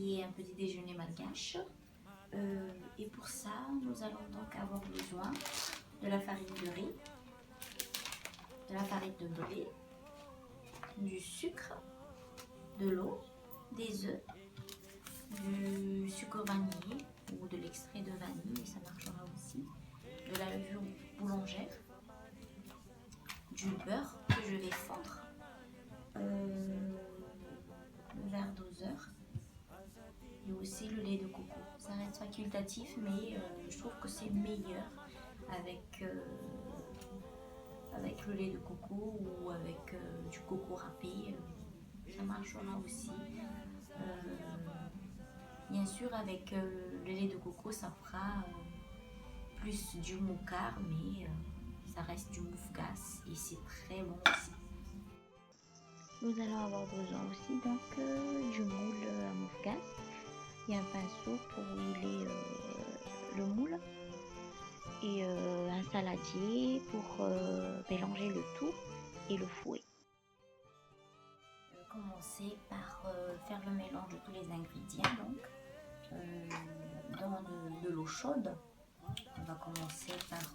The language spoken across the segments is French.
qui est un petit déjeuner malgache. Et pour ça, nous allons donc avoir besoin de la farine de riz, de la farine de blé, du sucre, de l'eau, des œufs, du sucre vanillé ou de l'extrait de vanille, ça marchera aussi, de la levure boulangère, du beurre que je vais fondre, le verre doseur et aussi le lait de coco. Ça reste facultatif, mais je trouve que c'est meilleur avec, avec le lait de coco ou avec du coco râpé. Ça marchera aussi. Bien sûr, avec le lait de coco, ça fera plus du moukar, mais ça reste du moufgas et c'est très bon aussi. Nous allons avoir besoin aussi donc du moule à moufgas et un pinceau pour mouler le moule et un saladier pour mélanger le tout et le fouet. Commencer par faire le mélange de tous les ingrédients donc dans de l'eau chaude. On va commencer par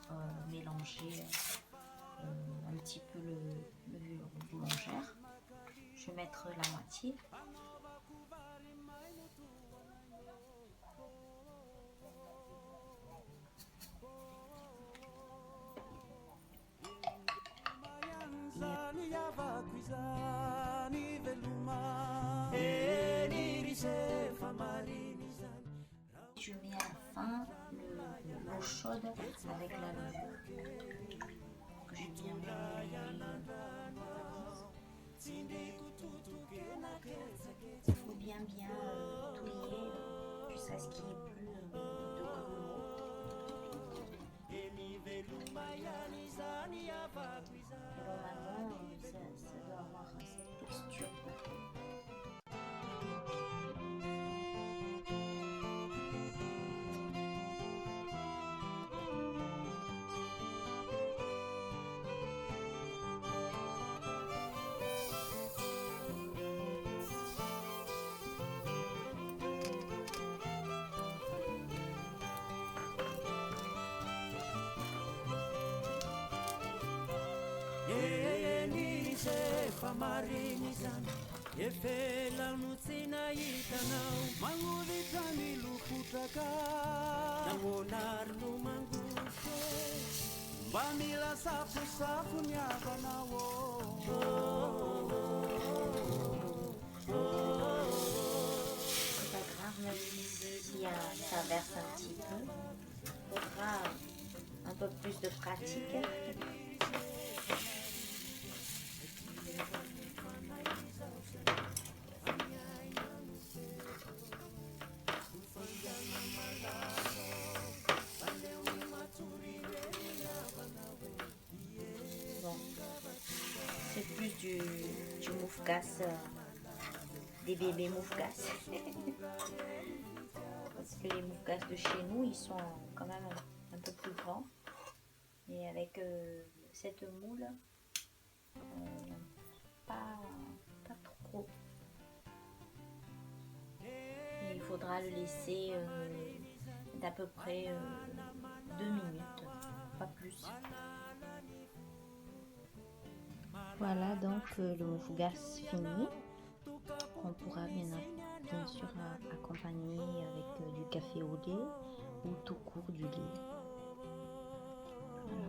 mélanger un petit peu le levure boulangère. Je vais mettre la moitié. Je mets à la fin l'eau chaude avec la levure que j'ai bien il faut bien touiller jusqu'à ce qu'il n'y ait plus de grumeaux. Et normalement ça doit avoir cette texture. C'est pas grave, même si ça verse un petit peu, il faudra un peu plus de pratique. Bon, c'est plus du moufgas, des bébés moufgas. Parce que les moufgas de chez nous, ils sont quand même un peu plus grands. Et avec cette moule, pas trop. Et il faudra le laisser d'à peu près 2 minutes, pas plus. Voilà donc le moufgas fini. On pourra bien sûr accompagner avec du café au lait ou tout court du lait. Voilà.